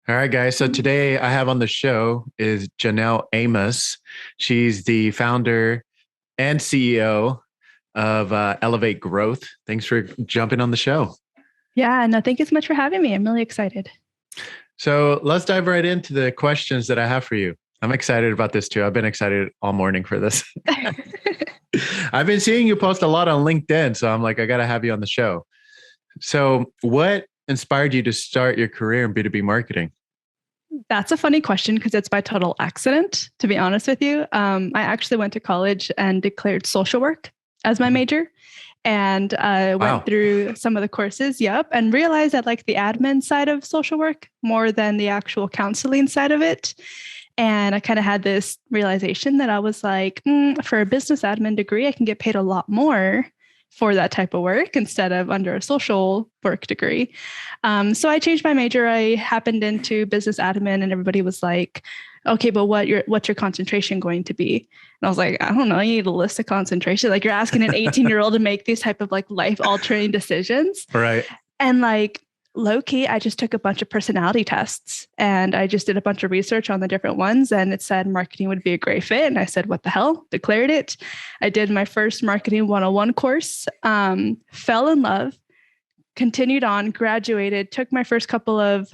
All right, guys. So today I have on the show is Janelle Amos. She's the founder and CEO of Elevate Growth. Thanks for jumping on the show. Yeah, no, thank you so much for having me. I'm really excited. So let's dive right into the questions that I have for you. I'm excited about this too. I've been excited all morning for this. I've been seeing you post a lot on LinkedIn. So I'm like, I got to have you on the show. So, what inspired you to start your career in B2B marketing? That's a funny question because it's by total accident, to be honest with you. I actually went to college and declared social work as my major and went Wow. through some of the courses, and realized that like the admin side of social work more than the actual counseling side of it. And I kind of had this realization that I was like, for a business admin degree, I can get paid a lot more for that type of work instead of under a social work degree. So I changed my major. I happened into business admin and everybody was like, okay, but what's your concentration going to be? And I was like, I don't know, you need a list of concentration. Like you're asking an 18-year-old to make these type of like life altering decisions. Right. And like low key, I just took a bunch of personality tests and I just did a bunch of research on the different ones. And it said marketing would be a great fit. And I said, what the hell? Declared it. I did my first marketing 101 course, fell in love, continued on, graduated, took my first couple of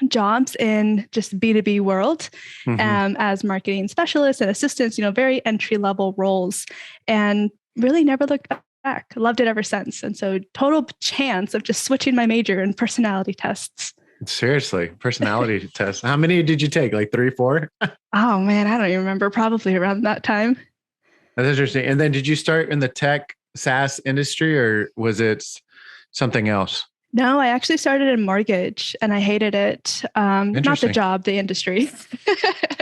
jobs in just B2B world as marketing specialists and assistants, very entry level roles, and really never looked back. Loved it ever since. And so total chance of just switching my major in personality tests. Seriously, personality tests. How many did you take? Like 3, 4? Oh man, I don't even remember. Probably around that time. That's interesting. And then did you start in the tech SaaS industry or was it something else? No, I actually started in mortgage and I hated it. Not the job, the industry.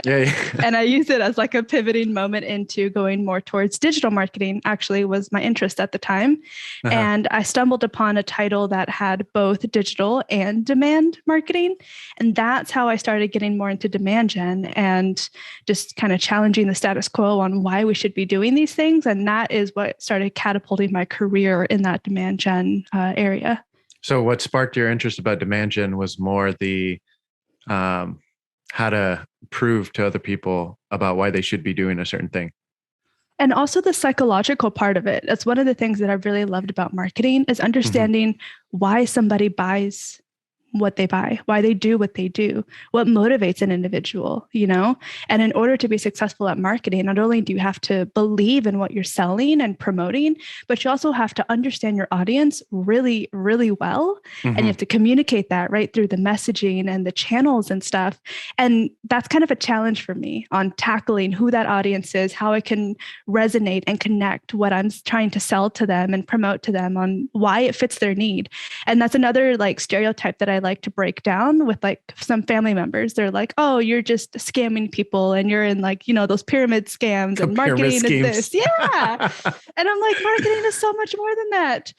Yeah. And I used it as like a pivoting moment into going more towards digital marketing, actually was my interest at the time. And I stumbled upon a title that had both digital and demand marketing. And that's how I started getting more into demand gen and just kind of challenging the status quo on why we should be doing these things. And that is what started catapulting my career in that demand gen area. So what sparked your interest about demand gen was more the how to prove to other people about why they should be doing a certain thing. And also the psychological part of it. That's one of the things that I've really loved about marketing is understanding why somebody buys what they buy, why they do what they do, what motivates an individual, And in order to be successful at marketing, not only do you have to believe in what you're selling and promoting, but you also have to understand your audience really, really well. And you have to communicate that right through the messaging and the channels and stuff. And that's kind of a challenge for me on tackling who that audience is, how I can resonate and connect what I'm trying to sell to them and promote to them on why it fits their need. And that's another like stereotype that I like to break down with like some family members. They're like, oh, you're just scamming people and you're in like, those pyramid scams and marketing is this. Yeah. And I'm like, marketing is so much more than that.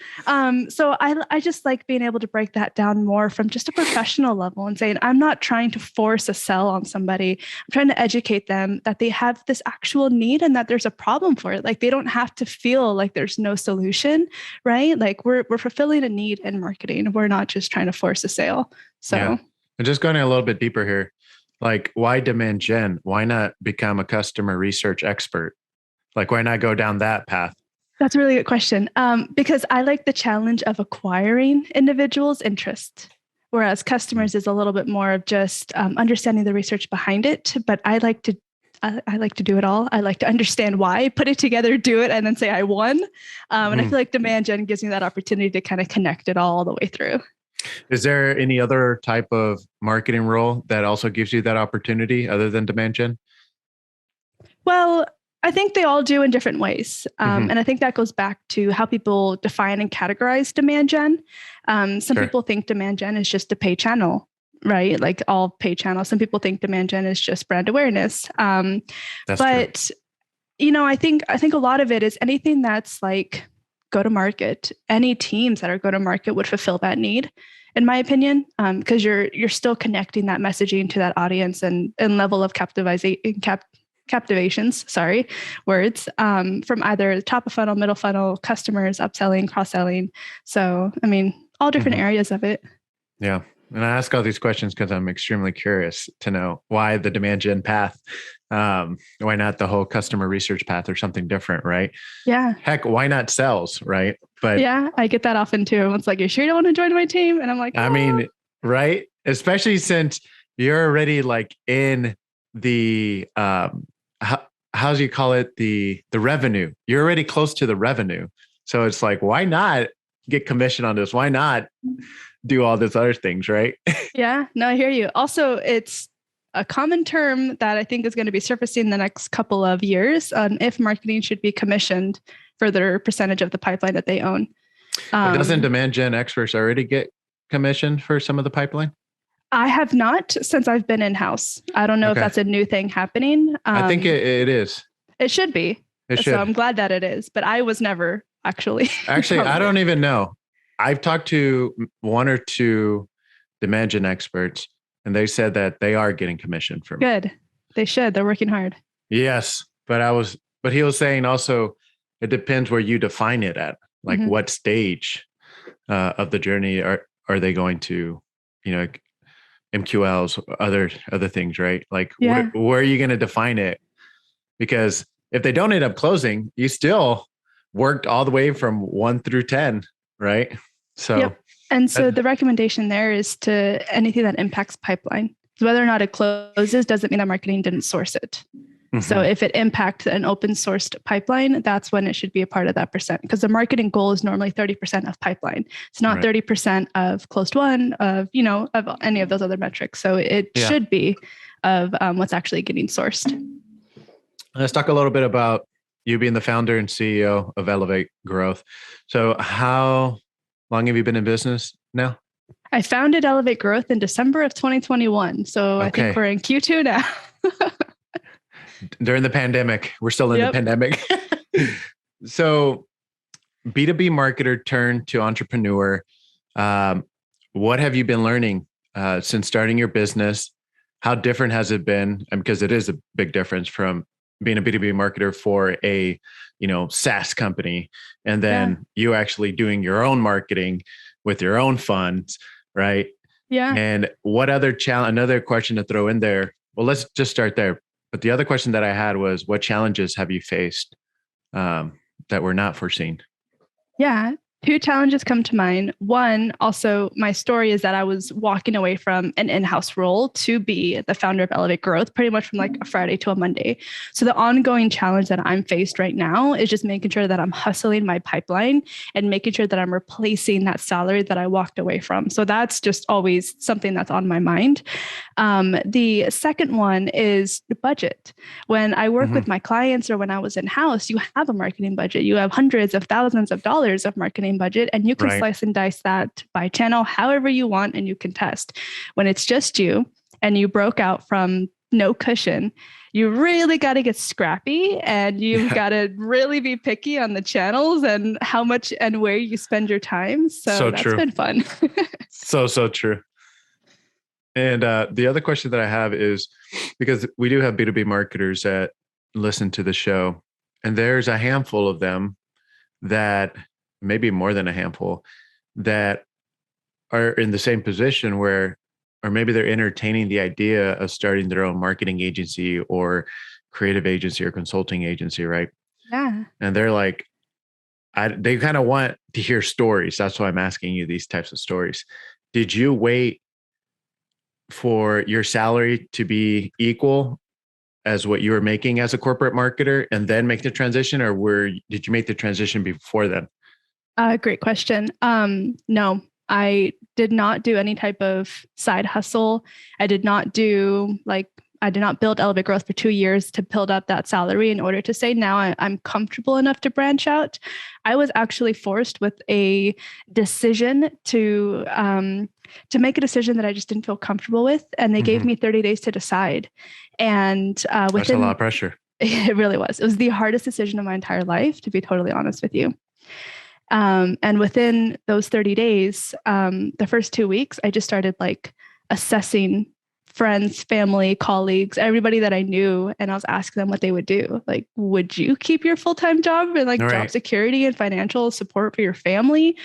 So I just like being able to break that down more from just a professional level and saying, I'm not trying to force a sell on somebody. I'm trying to educate them that they have this actual need and that there's a problem for it. Like they don't have to feel like there's no solution, right? Like we're fulfilling a need in marketing. We're not just trying to force a sale. So, and just going a little bit deeper here, like why demand gen? Why not become a customer research expert? Like, why not go down that path? That's a really good question. Because I like the challenge of acquiring individuals' interest, whereas customers is a little bit more of just understanding the research behind it. But I like to do it all. I like to understand why, put it together, do it, and then say I won. And I feel like demand gen gives me that opportunity to kind of connect it all the way through. Is there any other type of marketing role that also gives you that opportunity other than demand gen? Well, I think they all do in different ways. And I think that goes back to how people define and categorize demand gen. Some people think demand gen is just a pay channel, right? Like all pay channels. Some people think demand gen is just brand awareness. But true. I think a lot of it is anything that's like go to market. Any teams that are go to market would fulfill that need, in my opinion, because you're still connecting that messaging to that audience and level of captivations, from either top of funnel, middle funnel, customers, upselling, cross-selling. So, I mean, all different areas of it. Yeah. And I ask all these questions because I'm extremely curious to know why the demand gen path. Why not the whole customer research path or something different, right? Yeah. Heck, why not sales, right? But Yeah, I get that often too. It's like, you sure you don't want to join my team? And I'm like, I oh. mean, right? Especially since you're already like in the how do you call it, the revenue? You're already close to the revenue, so it's like, why not get commission on this? Why not do all these other things, right? Yeah, no, I hear you. Also, it's a common term that I think is going to be surfacing in the next couple of years on if marketing should be commissioned for their percentage of the pipeline that they own. But doesn't demand gen experts already get commissioned for some of the pipeline? I have not since I've been in-house. I don't know if Okay. that's a new thing happening. I think it is. It should be. It So should. I'm glad that it is, but I was never actually. Actually, I don't even know. I've talked to one or two demand gen experts, and they said that they are getting commission from. Good. They should. They're working hard. Yes, but he was saying also it depends where you define it at. Like what stage of the journey are they going to, MQLs, other things, right? Like where are you going to define it? Because if they don't end up closing, you still worked all the way from 1 through 10, right? So, and so the recommendation there is to anything that impacts pipeline. Whether or not it closes doesn't mean that marketing didn't source it. So if it impacts an open sourced pipeline, that's when it should be a part of that percent, because the marketing goal is normally 30% of pipeline. It's not 30% of closed one, of any of those other metrics. So it should be of what's actually getting sourced. Let's talk a little bit about you being the founder and CEO of Elevate Growth. So how long have you been in business now? I founded Elevate Growth in December of 2021. So I think we're in Q2 now. During the pandemic. We're still in the pandemic. So B2B marketer turned to entrepreneur. What have you been learning since starting your business? How different has it been? And because it is a big difference from being a B2B marketer for a, SaaS company, and then you actually doing your own marketing with your own funds, right? Yeah. And what other another question to throw in there. Well, let's just start there. But the other question that I had was, what challenges have you faced that were not foreseen? Yeah. Two challenges come to mind. One, also, my story is that I was walking away from an in-house role to be the founder of Elevate Growth, pretty much from like a Friday to a Monday. So the ongoing challenge that I'm faced right now is just making sure that I'm hustling my pipeline and making sure that I'm replacing that salary that I walked away from. So that's just always something that's on my mind. The second one is the budget. When I work with my clients or when I was in-house, you have a marketing budget. You have hundreds of thousands of dollars of marketing budget, and you can slice and dice that by channel however you want, and you can test. When it's just you and you broke out from no cushion, you really got to get scrappy, and you've got to really be picky on the channels and how much and where you spend your time. So that's been fun. So true. And the other question that I have is, because we do have B2B marketers that listen to the show, and there's a handful of them that, maybe more than a handful, that are in the same position where, or maybe they're entertaining the idea of starting their own marketing agency or creative agency or consulting agency, right? Yeah. And they're like, they kind of want to hear stories. That's why I'm asking you these types of stories. Did you wait for your salary to be equal as what you were making as a corporate marketer and then make the transition, or did you make the transition before then? Great question. No, I did not do any type of side hustle. I did not build Elevate Growth for 2 years to build up that salary in order to say, now I'm comfortable enough to branch out. I was actually forced with a decision to make a decision that I just didn't feel comfortable with. And they gave me 30 days to decide. And that's a lot of pressure. It really was. It was the hardest decision of my entire life, to be totally honest with you. And within those 30 days, the first 2 weeks, I just started assessing friends, family, colleagues, everybody that I knew. And I was asking them what they would do. Like, would you keep your full-time job and job security and financial support for your family?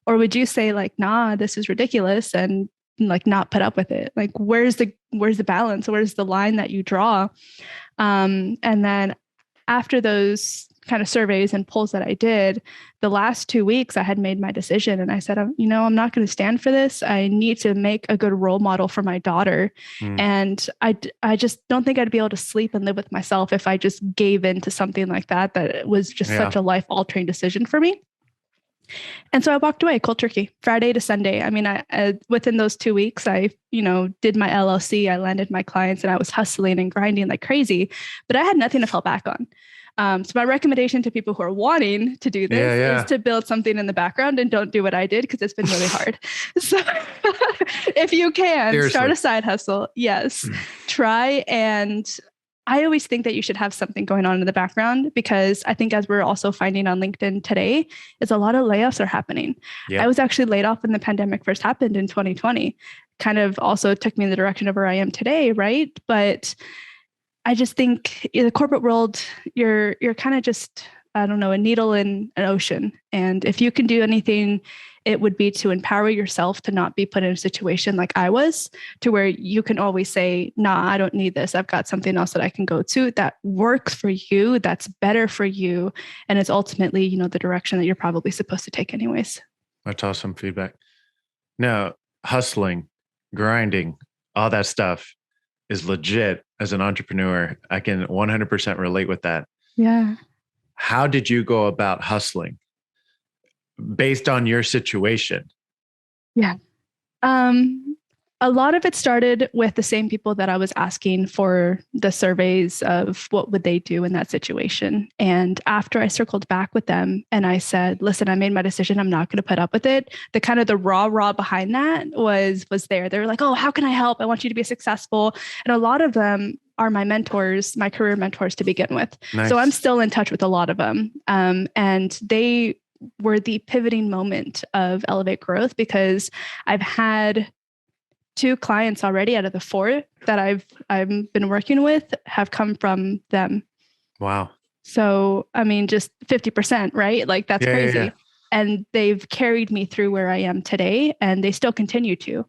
Or would you say nah, this is ridiculous, and like not put up with it? Like, where's the balance? Where's the line that you draw? And then after those kind of surveys and polls that I did, the last 2 weeks I had made my decision, and I said, I'm not going to stand for this. I need to make a good role model for my daughter. And I just don't think I'd be able to sleep and live with myself if I just gave in to something like that. That it was just such a life altering decision for me. And so I walked away cold turkey, Friday to Sunday. I mean, I within those 2 weeks, I, did my LLC, I landed my clients, and I was hustling and grinding like crazy, but I had nothing to fall back on. So my recommendation to people who are wanting to do this is to build something in the background and don't do what I did, because it's been really hard. So if you can start a side hustle, yes, try. And I always think that you should have something going on in the background, because I think, as we're also finding on LinkedIn today, is a lot of layoffs are happening. Yep. I was actually laid off when the pandemic first happened in 2020, kind of also took me in the direction of where I am today. Right. But I just think in the corporate world, you're kind of just, I don't know, a needle in an ocean. And if you can do anything, it would be to empower yourself to not be put in a situation like I was, to where you can always say, nah, I don't need this. I've got something else that I can go to that works for you, that's better for you. And it's ultimately, the direction that you're probably supposed to take anyways. That's awesome feedback. Now, hustling, grinding, all that stuff is legit as an entrepreneur. I can 100% relate with that. Yeah. How did you go about hustling based on your situation? Yeah. A lot of it started with the same people that I was asking for the surveys of what would they do in that situation. And after I circled back with them and I said, listen, I made my decision. I'm not going to put up with it. The kind of the raw behind that was there. They were like, oh, how can I help? I want you to be successful. And a lot of them are my mentors, my career mentors to begin with. Nice. So I'm still in touch with a lot of them. And they were the pivoting moment of Elevate Growth, because I've had 2 clients already out of the 4 that I've been working with have come from them. Wow. So, I mean, just 50%, right? Like, that's crazy. Yeah. And they've carried me through where I am today, and they still continue to.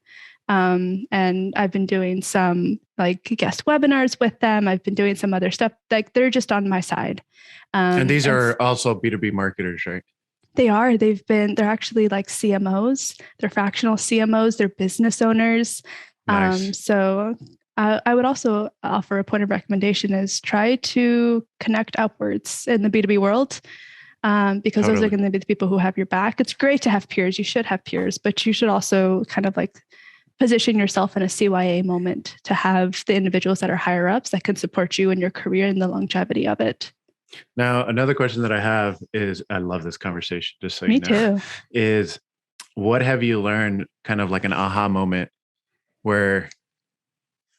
And I've been doing some like guest webinars with them. I've been doing some other stuff. Like, they're just on my side. And these are also B2B marketers, right? They are. They're actually like CMOs. They're fractional CMOs. They're business owners. Nice. So I would also offer a point of recommendation is try to connect upwards in the B2B world, because those are going to be the people who have your back. It's great to have peers. You should have peers, but you should also kind of like position yourself in a CYA moment to have the individuals that are higher ups that can support you in your career and the longevity of it. Now, another question that I have is, I love this conversation, just so you know. Me too. Is what have you learned, kind of like an aha moment where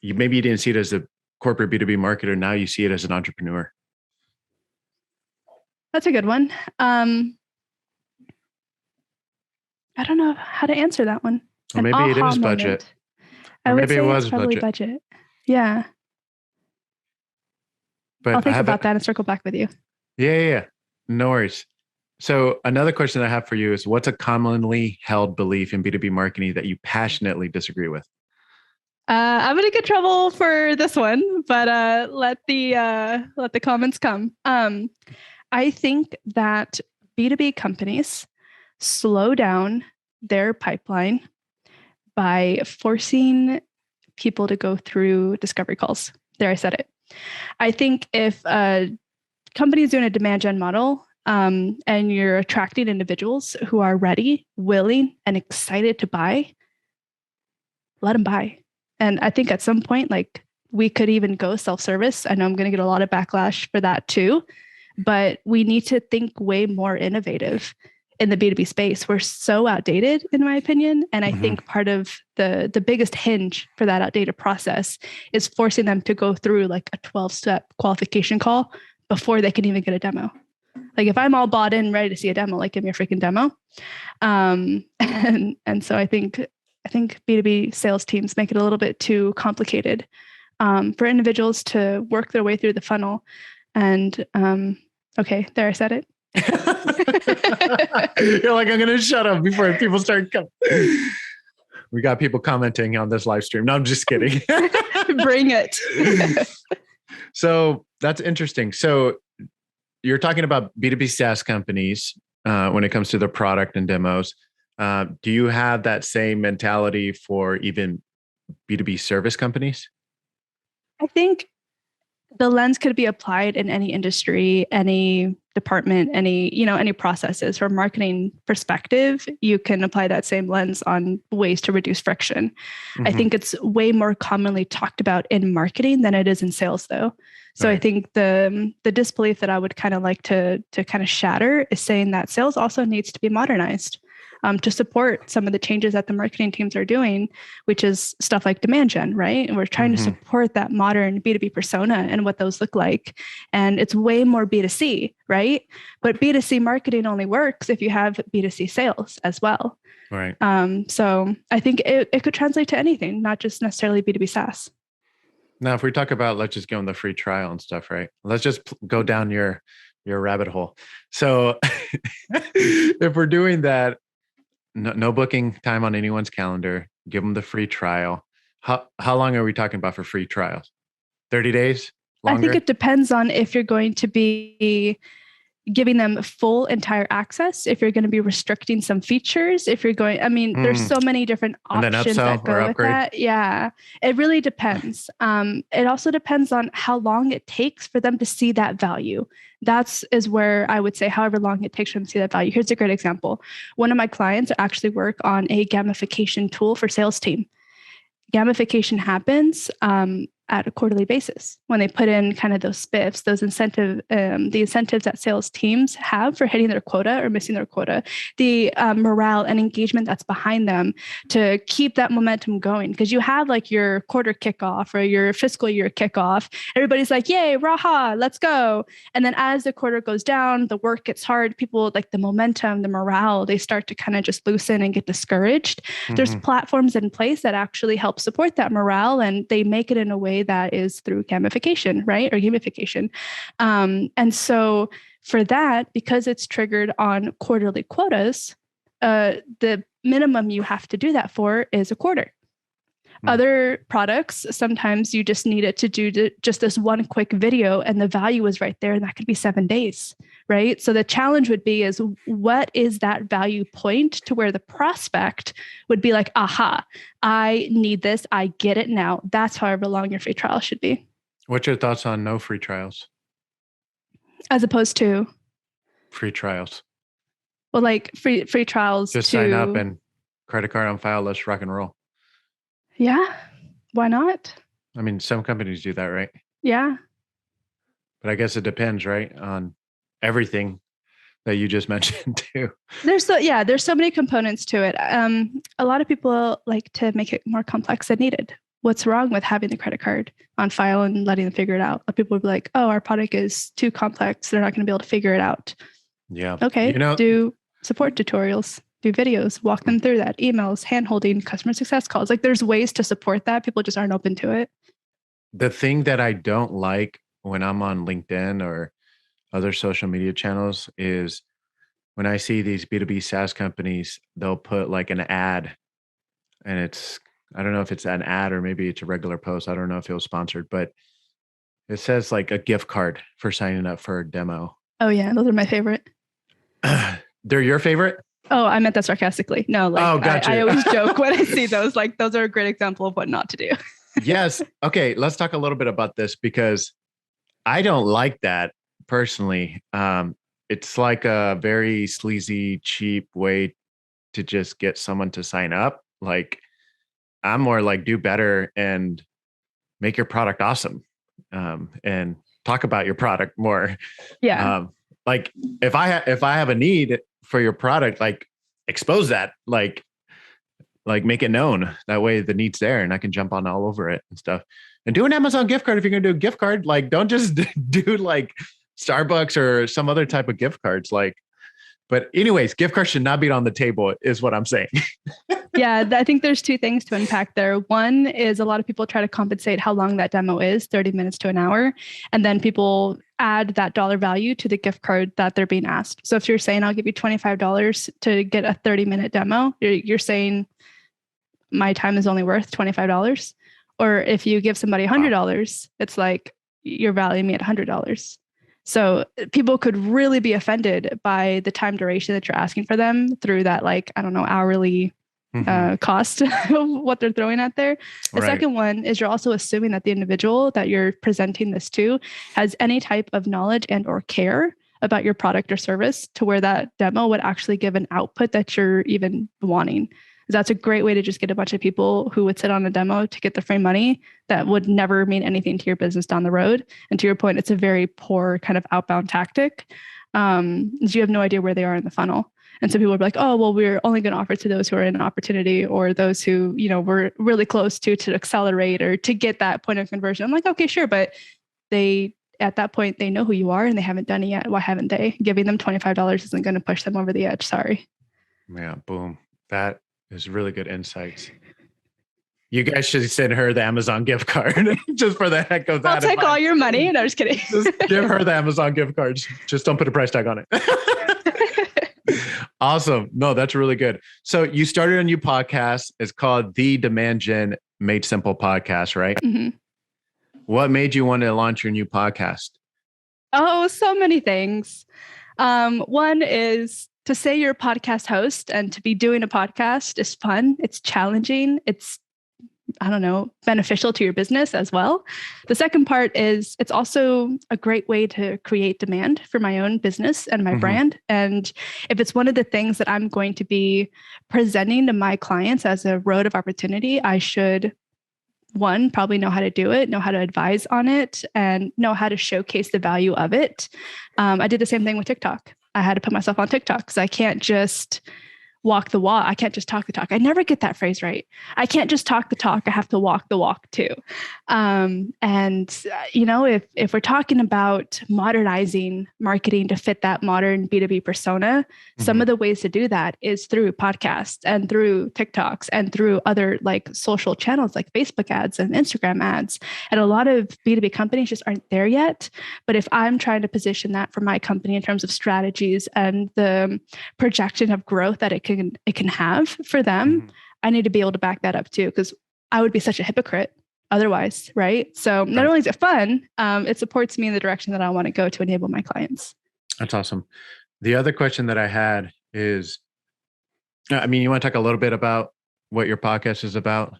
you didn't see it as a corporate B2B marketer, now you see it as an entrepreneur? That's a good one. I don't know how to answer that one. Or maybe it is budget. Or maybe it was probably budget. Yeah. But I'll think about that and circle back with you. Yeah. No worries. So another question I have for you is, what's a commonly held belief in B2B marketing that you passionately disagree with? I'm going to get trouble for this one, but let the comments come. I think that B2B companies slow down their pipeline by forcing people to go through discovery calls. There, I said it. I think if a company is doing a demand gen model, and you're attracting individuals who are ready, willing, and excited to buy, let them buy. And I think at some point, like, we could even go self-service. I know I'm going to get a lot of backlash for that too, but we need to think way more innovative in the B2B space. We're so outdated, in my opinion. And I think part of the biggest hinge for that outdated process is forcing them to go through like a 12-step qualification call before they can even get a demo. Like, if I'm all bought in, ready to see a demo, like, give me a freaking demo. And so I think B2B sales teams make it a little bit too complicated for individuals to work their way through the funnel. And okay, there, I said it. You're like, I'm going to shut up before people start coming. We got people commenting on this live stream. No, I'm just kidding. Bring it. So that's interesting. So you're talking about B2B SaaS companies when it comes to the product and demos. Do you have that same mentality for even B2B service companies? I think the lens could be applied in any industry, any department, any processes. From a marketing perspective, you can apply that same lens on ways to reduce friction. Mm-hmm. I think it's way more commonly talked about in marketing than it is in sales, though. So right. I think the disbelief that I would kind of like to kind of shatter is saying that sales also needs to be modernized. To support some of the changes that the marketing teams are doing, which is stuff like demand gen, right? And we're trying to support that modern B2B persona and what those look like. And it's way more B2C, right? But B2C marketing only works if you have B2C sales as well. Right. So I think it could translate to anything, not just necessarily B2B SaaS. Now, if we talk about, let's just go in the free trial and stuff, right? Let's just go down your rabbit hole. So if we're doing that, no booking time on anyone's calendar. Give them the free trial. How long are we talking about for free trials? 30 days? Longer? I think it depends on if you're going to be giving them full entire access, if you're going to be restricting some features, if you're going, there's so many different options that go with that. Yeah, it really depends. It also depends on how long it takes for them to see that value. Is where I would say however long it takes for them to see that value. Here's a great example. One of my clients actually work on a gamification tool for sales team. Gamification happens at a quarterly basis when they put in kind of those spiffs, those the incentives that sales teams have for hitting their quota or missing their quota, the morale and engagement that's behind them to keep that momentum going. Because you have like your quarter kickoff or your fiscal year kickoff. Everybody's like, yay, raha, let's go. And then as the quarter goes down, the work gets hard. People like the momentum, the morale, they start to kind of just loosen and get discouraged. Mm-hmm. There's platforms in place that actually help support that morale, and they make it in a way that is through gamification, right? Or gamification. And so for that, because it's triggered on quarterly quotas, the minimum you have to do that for is a quarter. Other products, sometimes you just need it to do just this one quick video and the value is right there, and that could be 7 days, right? So the challenge would be is what is that value point to where the prospect would be like, aha, I need this. I get it now. That's however long your free trial should be. What's your thoughts on no free trials? As opposed to? Free trials. Well, like free trials. Just sign up and credit card on file, let's rock and roll. Yeah. Why not? I mean, some companies do that, right? Yeah. But I guess it depends, right? On everything that you just mentioned too. There's so many components to it. A lot of people like to make it more complex than needed. What's wrong with having the credit card on file and letting them figure it out? People would be like, oh, our product is too complex. They're not going to be able to figure it out. Yeah. Okay. Do support tutorials. Do videos, walk them through that, emails, hand-holding, customer success calls. Like there's ways to support that. People just aren't open to it. The thing that I don't like when I'm on LinkedIn or other social media channels is when I see these B2B SaaS companies, they'll put like an ad and I don't know if it's an ad or maybe it's a regular post. I don't know if it was sponsored, but it says like a gift card for signing up for a demo. Oh yeah, those are my favorite. They're your favorite? Oh, I meant that sarcastically. No, gotcha. I always joke when I see those. Like those are a great example of what not to do. Yes. Okay. Let's talk a little bit about this because I don't like that personally. It's like a very sleazy, cheap way to just get someone to sign up. Like I'm more like do better and make your product awesome, and talk about your product more. Yeah. Like if I have a need for your product, like expose that, like make it known. That way the need's there and I can jump on all over it and stuff. And do an Amazon gift card if you're going to do a gift card. Like don't just do like Starbucks or some other type of gift cards. Like, but anyways, gift cards should not be on the table is what I'm saying. Yeah, I think there's two things to unpack there. One is a lot of people try to compensate how long that demo is, 30 minutes to an hour. And then people add that dollar value to the gift card that they're being asked. So if you're saying, I'll give you $25 to get a 30-minute demo, you're saying, my time is only worth $25. Or if you give somebody $100, it's like you're valuing me at $100. So people could really be offended by the time duration that you're asking for them through that, like, I don't know, hourly cost of what they're throwing out there. The second one is you're also assuming that the individual that you're presenting this to has any type of knowledge and or care about your product or service to where that demo would actually give an output that you're even wanting. That's a great way to just get a bunch of people who would sit on a demo to get the free money that would never mean anything to your business down the road. And to your point, it's a very poor kind of outbound tactic. You have no idea where they are in the funnel. And so people would be like, oh, well, we're only going to offer to those who are in an opportunity or those who, we're really close to accelerate or to get that point of conversion. I'm like, okay, sure. But at that point, they know who you are and they haven't done it yet. Why haven't they? Giving them $25 isn't going to push them over the edge. Sorry. Yeah, boom. That is really good insights. You guys should send her the Amazon gift card just for the heck of that. I'll take all your money. No, just kidding. Just give her the Amazon gift cards. Just don't put a price tag on it. Awesome. No, that's really good. So you started a new podcast. It's called The Demand Gen Made Simple Podcast, right? Mm-hmm. What made you want to launch your new podcast? Oh, so many things. One is to say you're a podcast host and to be doing a podcast is fun. It's challenging. It's, beneficial to your business as well. The second part is it's also a great way to create demand for my own business and my brand. And if it's one of the things that I'm going to be presenting to my clients as a road of opportunity, I should, one, probably know how to do it, know how to advise on it, and know how to showcase the value of it. I did the same thing with TikTok. I had to put myself on TikTok because I can't just walk the walk. I can't just talk the talk. I never get that phrase right. I can't just talk the talk. I have to walk the walk too. If we're talking about modernizing marketing to fit that modern B2B persona, some of the ways to do that is through podcasts and through TikToks and through other like social channels like Facebook ads and Instagram ads. And a lot of B2B companies just aren't there yet. But if I'm trying to position that for my company in terms of strategies and the projection of growth that it can have for them, I need to be able to back that up too, because I would be such a hypocrite otherwise, right? So not only is it fun, it supports me in the direction that I want to go to enable my clients. That's awesome. The other question that I had is, you want to talk a little bit about what your podcast is about?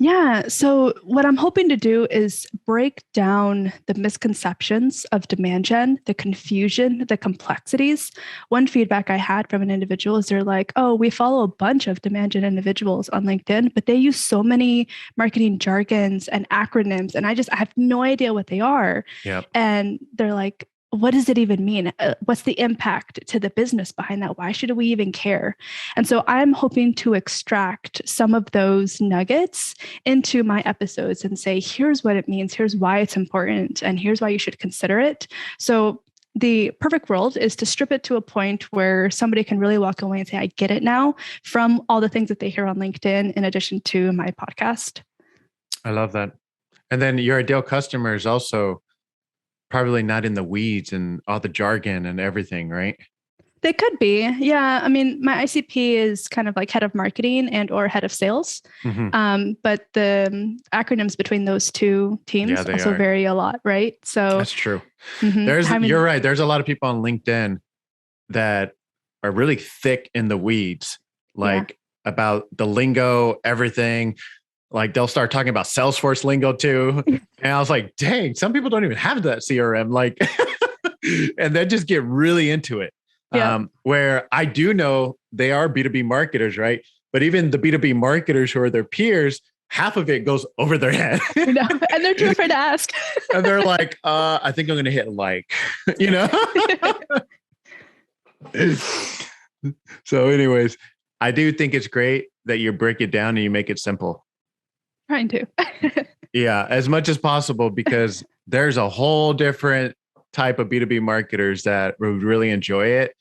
Yeah. So what I'm hoping to do is break down the misconceptions of demand gen, the confusion, the complexities. One feedback I had from an individual is they're like, oh, we follow a bunch of demand gen individuals on LinkedIn, but they use so many marketing jargons and acronyms. And I have no idea what they are. Yep. And they're like, what does it even mean? What's the impact to the business behind that? Why should we even care? And so I'm hoping to extract some of those nuggets into my episodes and say, here's what it means. Here's why it's important. And here's why you should consider it. So the perfect world is to strip it to a point where somebody can really walk away and say, I get it now from all the things that they hear on LinkedIn, in addition to my podcast. I love that. And then your ideal customer is also probably not in the weeds and all the jargon and everything, right? They could be. Yeah. I mean, my ICP is kind of like head of marketing and or head of sales. But the acronyms between those two teams also vary a lot, right? So that's true. You're right. There's a lot of people on LinkedIn that are really thick in the weeds, about the lingo, everything. Like they'll start talking about Salesforce lingo too. And I was like, dang, some people don't even have that CRM. And they just get really into it. Yeah. Where I do know they are B2B marketers, right? But even the B2B marketers who are their peers, half of it goes over their head. And they're too afraid to ask. And they're like, I think I'm going to hit So anyways, I do think it's great that you break it down and you make it simple. Trying to. Yeah, as much as possible, because there's a whole different type of B2B marketers that would really enjoy it.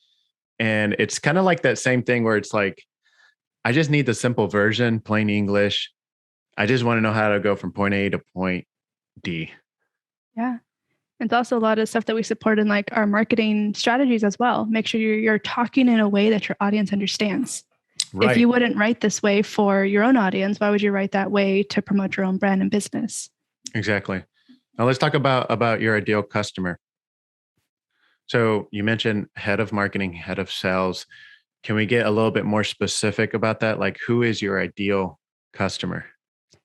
And it's kind of like that same thing where it's like, I just need the simple version, plain English. I just want to know how to go from point A to point D. Yeah. It's also a lot of stuff that we support in like our marketing strategies as well. Make sure you're talking in a way that your audience understands. If Right. you wouldn't write this way for your own audience, why would you write that way to promote your own brand and business? Exactly. Now let's talk about your ideal customer. So you mentioned head of marketing, head of sales. Can we get a little bit more specific about that? Like, who is your ideal customer?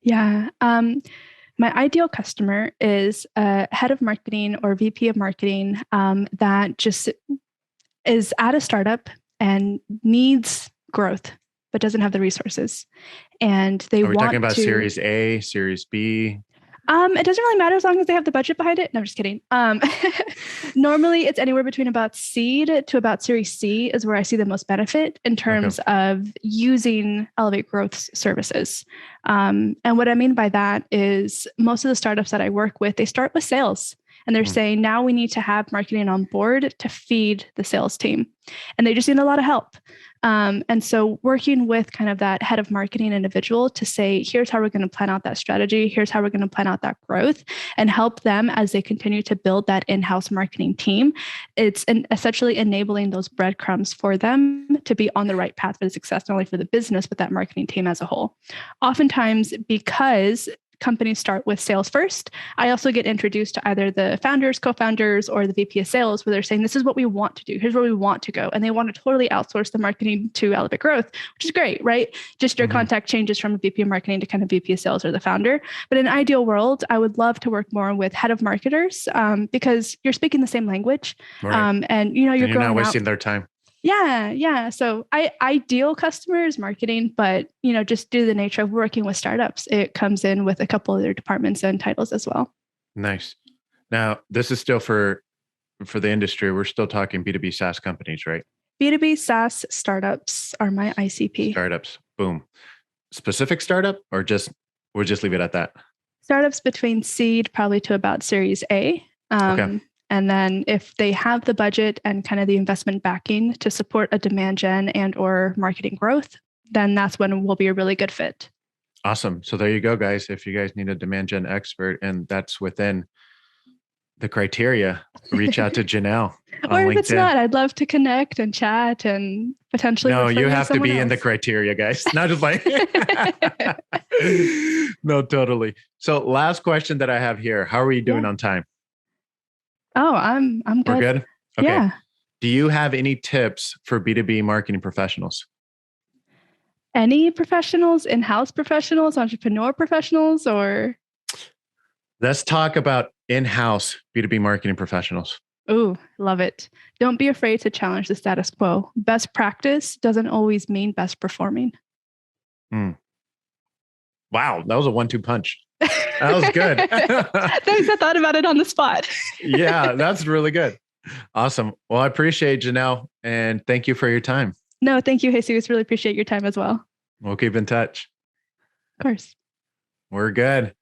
Yeah. My ideal customer is a head of marketing or VP of marketing that just is at a startup and needs growth, but doesn't have the resources. And they Are we talking want about to. Series A, Series B? It doesn't really matter as long as they have the budget behind it. No, I'm just kidding. Normally, it's anywhere between about seed to about Series C is where I see the most benefit in terms of using Elevate Growth's services. And what I mean by that is most of the startups that I work with, they start with sales. And they're saying, now we need to have marketing on board to feed the sales team. And they just need a lot of help. And so working with kind of that head of marketing individual to say, here's how we're going to plan out that strategy. Here's how we're going to plan out that growth and help them as they continue to build that in-house marketing team. It's essentially enabling those breadcrumbs for them to be on the right path for success, not only for the business, but that marketing team as a whole. Oftentimes, because companies start with sales first, I also get introduced to either the founders, co-founders, or the VP of sales, where they're saying, this is what we want to do. Here's where we want to go. And they want to totally outsource the marketing to Elevate Growth, which is great, right? Just your contact changes from a VP of marketing to kind of VP of sales or the founder. But in an ideal world, I would love to work more with head of marketers because you're speaking the same language. Right. And you're not wasting their time. Yeah. So ideal customers marketing, but just due to the nature of working with startups, it comes in with a couple other departments and titles as well. Nice. Now, this is still for the industry. We're still talking B2B SaaS companies, right? B2B SaaS startups are my ICP. Startups. Boom. Specific startup, or we'll just leave it at that? Startups between seed probably to about Series A. Okay. And then if they have the budget and kind of the investment backing to support a demand gen and or marketing growth, then that's when we'll be a really good fit. Awesome. So there you go, guys. If you guys need a demand gen expert and that's within the criteria, reach out to Janelle on or if LinkedIn. It's not, I'd love to connect and chat and potentially. No, you have to be else. in the criteria, guys. Not just like, no, totally. So last question that I have here. How are you doing on time? Oh, I'm good. We're good? Okay. Yeah. Do you have any tips for B2B marketing professionals? Any professionals, in-house professionals, entrepreneur professionals, or? Let's talk about in-house B2B marketing professionals. Ooh, love it. Don't be afraid to challenge the status quo. Best practice doesn't always mean best performing. Wow, that was a 1-2 punch. That was good. Thanks. I thought about it on the spot. Yeah, that's really good. Awesome. Well, I appreciate Janelle and thank you for your time. No, thank you, Jesus. Really appreciate your time as well. We'll keep in touch. Of course. We're good.